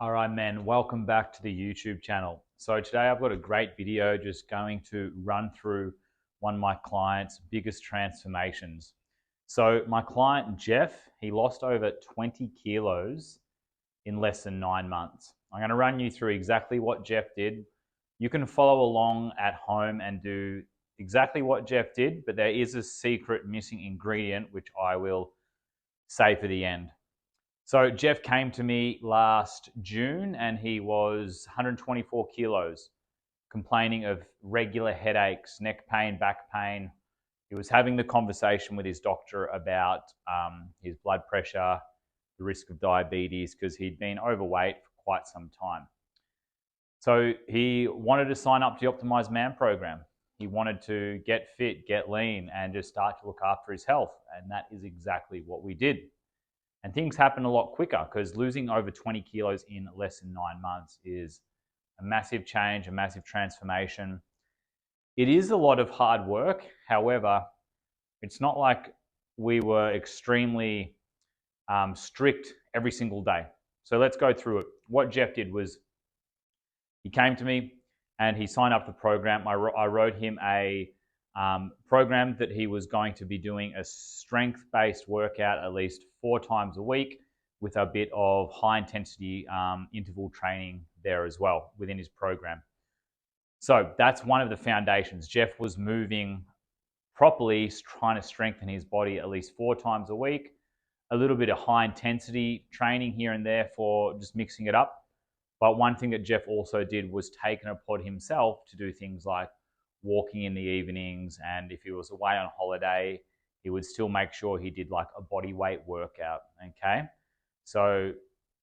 All right, men, welcome back to the YouTube channel. So today I've got a great video just going to run through one of my clients' biggest transformations. So my client, Jeff, he lost over 20 kilos in less than 9 months. I'm going to run you through exactly what Jeff did. You can follow along at home and do exactly what Jeff did, but there is a secret missing ingredient, which I will say for the end. So Jeff came to me last June and he was 124 kilos, complaining of regular headaches, neck pain, back pain. He was having the conversation with his doctor about his blood pressure, the risk of diabetes, because he'd been overweight for quite some time. So he wanted to sign up to the Optimised Man Program. He wanted to get fit, get lean, and just start to look after his health. And that is exactly what we did. And things happen a lot quicker because losing over 20 kilos in less than 9 months is a massive change, a massive transformation. It is a lot of hard work. However, it's not like we were extremely strict every single day. So let's go through it. What Jeff did was he came to me and he signed up for the program. I wrote him a program that he was going to be doing a strength-based workout at least 4 times a week with a bit of high-intensity interval training there as well within his program. So that's one of the foundations. Jeff was moving properly, trying to strengthen his body at least 4 times a week, a little bit of high-intensity training here and there for just mixing it up. But one thing that Jeff also did was take it upon himself to do things like walking in the evenings, and if he was away on holiday, he would still make sure he did like a body weight workout, okay? So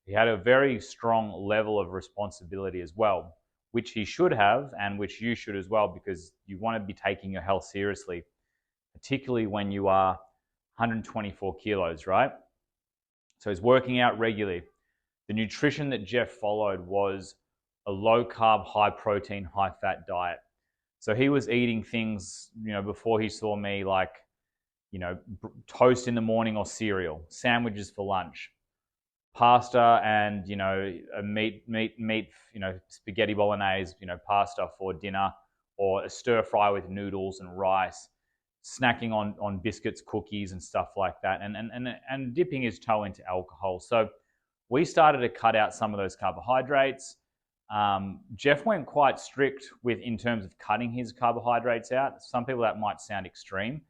he had a very strong level of responsibility as well, which he should have and which you should as well, because you want to be taking your health seriously, particularly when you are 124 kilos, right? So he's working out regularly. The nutrition that Jeff followed was a low carb, high protein, high fat diet. So he was eating things, before he saw me, like, toast in the morning or cereal, sandwiches for lunch, pasta and, a meat, spaghetti bolognese, pasta for dinner, or a stir fry with noodles and rice, snacking on biscuits, cookies and stuff like that, and dipping his toe into alcohol. So we started to cut out some of those carbohydrates. Jeff went quite strict in terms of cutting his carbohydrates out. Some people that might sound extreme,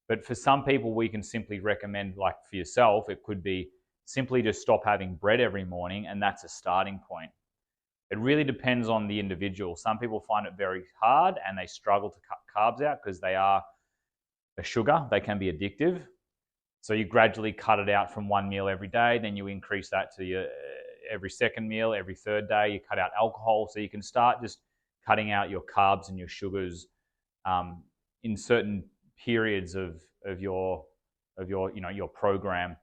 but for some people we can simply recommend, like for yourself, it could be simply to stop having bread every morning, and that's a starting point. It really depends on the individual. Some people find it very hard and they struggle to cut carbs out because they are a sugar. They can be addictive. So you gradually cut it out from one meal every day, then you increase that to your every second meal, every third day. You cut out alcohol, so you can start just cutting out your carbs and your sugars in certain periods of your program.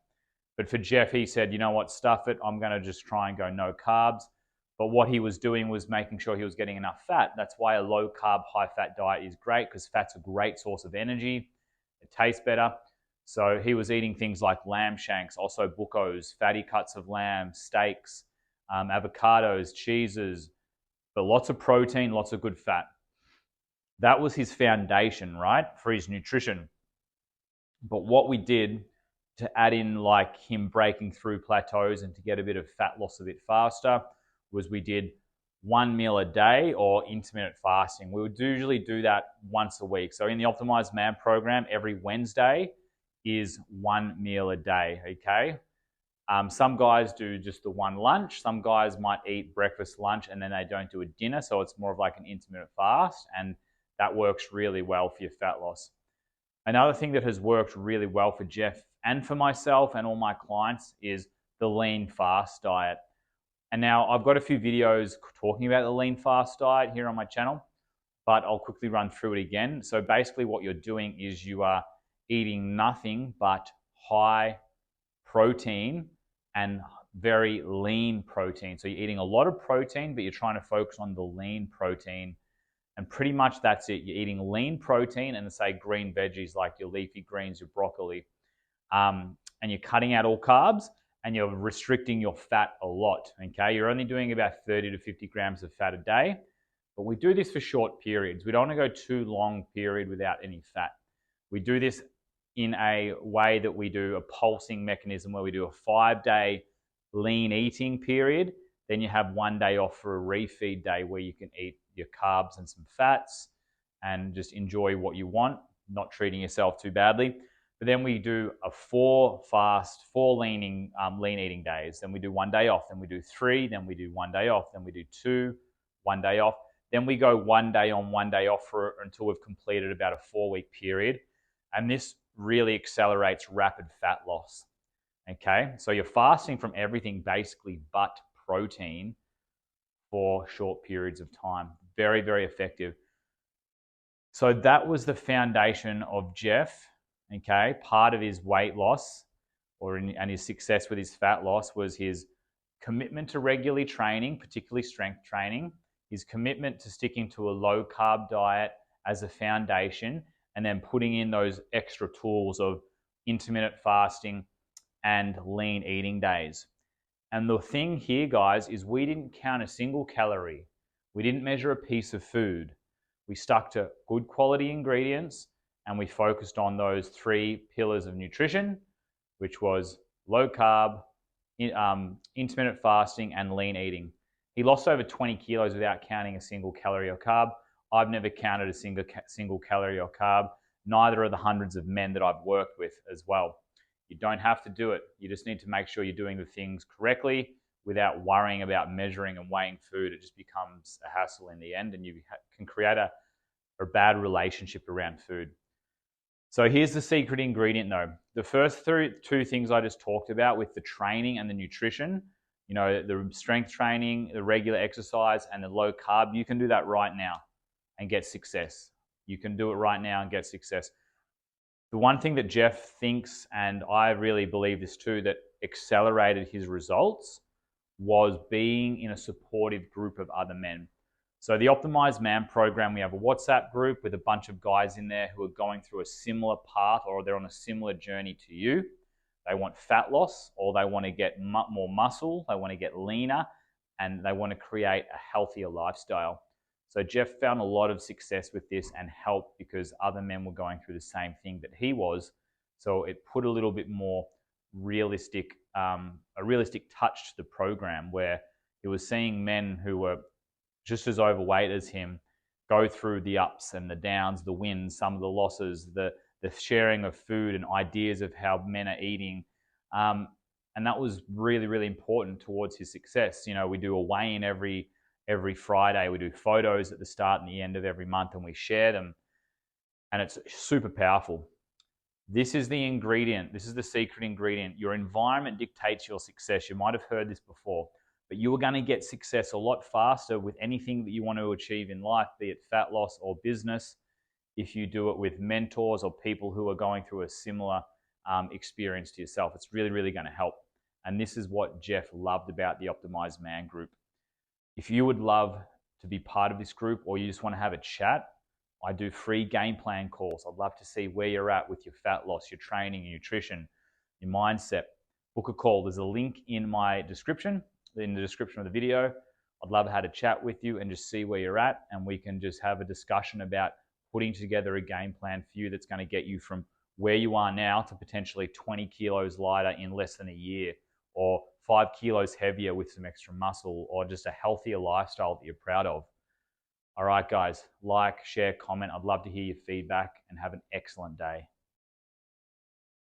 But for Jeff, he said, you know what, stuff it. I'm going to just try and go no carbs. But what he was doing was making sure he was getting enough fat. That's why a low carb, high fat diet is great, because fat's a great source of energy. It tastes better. So he was eating things like lamb shanks, also buccos, fatty cuts of lamb, steaks, avocados, cheeses, but lots of protein, lots of good fat. That was his foundation, right, for his nutrition. But what we did to add in, like, him breaking through plateaus and to get a bit of fat loss a bit faster, was we did 1 meal a day or intermittent fasting. We would usually do that once a week. So in the Optimised Man Program, every Wednesday is 1 meal a day, okay? Some guys do just the one lunch. Some guys might eat breakfast, lunch, and then they don't do a dinner. So it's more of like an intermittent fast, and that works really well for your fat loss. Another thing that has worked really well for Jeff and for myself and all my clients is the lean fast diet. And now I've got a few videos talking about the lean fast diet here on my channel, but I'll quickly run through it again. So basically what you're doing is you are eating nothing but high protein and very lean protein. So you're eating a lot of protein, but you're trying to focus on the lean protein. And pretty much that's it. You're eating lean protein and, say, green veggies like your leafy greens, your broccoli. And you're cutting out all carbs. and you're restricting your fat a lot, okay? You're only doing about 30 to 50 grams of fat a day, but we do this for short periods. We don't want to go too long period without any fat. We do this in a way that we do a pulsing mechanism where we do a 5-day lean eating period. Then you have 1 day off for a refeed day where you can eat your carbs and some fats and just enjoy what you want, not treating yourself too badly. But then we do a 4 lean eating days. Then we do 1 day off. Then we do 3. Then we do 1 day off. Then we do 2, 1 day off. Then we go 1 day on, 1 day off until we've completed about a 4-week period. And this really accelerates rapid fat loss. Okay, so you're fasting from everything basically but protein for short periods of time. Very, very effective. So that was the foundation of Jeff. Okay, part of his weight loss and his success with his fat loss was his commitment to regularly training, particularly strength training, his commitment to sticking to a low carb diet as a foundation, and then putting in those extra tools of intermittent fasting and lean eating days. And the thing here, guys, is we didn't count a single calorie. We didn't measure a piece of food. We stuck to good quality ingredients, and we focused on those 3 pillars of nutrition, which was low carb, intermittent fasting, and lean eating. He lost over 20 kilos without counting a single calorie or carb. I've never counted a single calorie or carb. Neither are the hundreds of men that I've worked with as well. You don't have to do it. You just need to make sure you're doing the things correctly without worrying about measuring and weighing food. It just becomes a hassle in the end, and you can create a bad relationship around food. So here's the secret ingredient though. The first 2 things I just talked about with the training and the nutrition, you know, the strength training, the regular exercise, and the low carb, you can do that right now and get success. You can do it right now and get success. The one thing that Jeff thinks, and I really believe this too, that accelerated his results was being in a supportive group of other men. So the Optimised Man Program, we have a WhatsApp group with a bunch of guys in there who are going through a similar path, or they're on a similar journey to you. They want fat loss, or they want to get more muscle, they want to get leaner, and they want to create a healthier lifestyle. So Jeff found a lot of success with this and helped because other men were going through the same thing that he was. So it put a little bit more realistic, a realistic touch to the program, where he was seeing men who were just as overweight as him go through the ups and the downs, the wins, some of the losses, the sharing of food and ideas of how men are eating. And that was really, really important towards his success. You know, we do a weigh-in every Friday. We do photos at the start and the end of every month, and we share them. And it's super powerful. This is the ingredient. This is the secret ingredient. Your environment dictates your success. You might have heard this before, but you are going to get success a lot faster with anything that you want to achieve in life, be it fat loss or business, if you do it with mentors or people who are going through a similar experience to yourself. It's really, really going to help. And this is what Jeff loved about the Optimised Man group. If you would love to be part of this group, or you just want to have a chat, I do free game plan calls. I'd love to see where you're at with your fat loss, your training, your nutrition, your mindset. Book a call. There's a link in my description, in the description of the video. I'd love to have a chat with you and just see where you're at, and we can just have a discussion about putting together a game plan for you that's going to get you from where you are now to potentially 20 kilos lighter in less than a year, or 5 kilos heavier with some extra muscle, or just a healthier lifestyle that you're proud of. All right, guys, like, share, comment. I'd love to hear your feedback, and have an excellent day.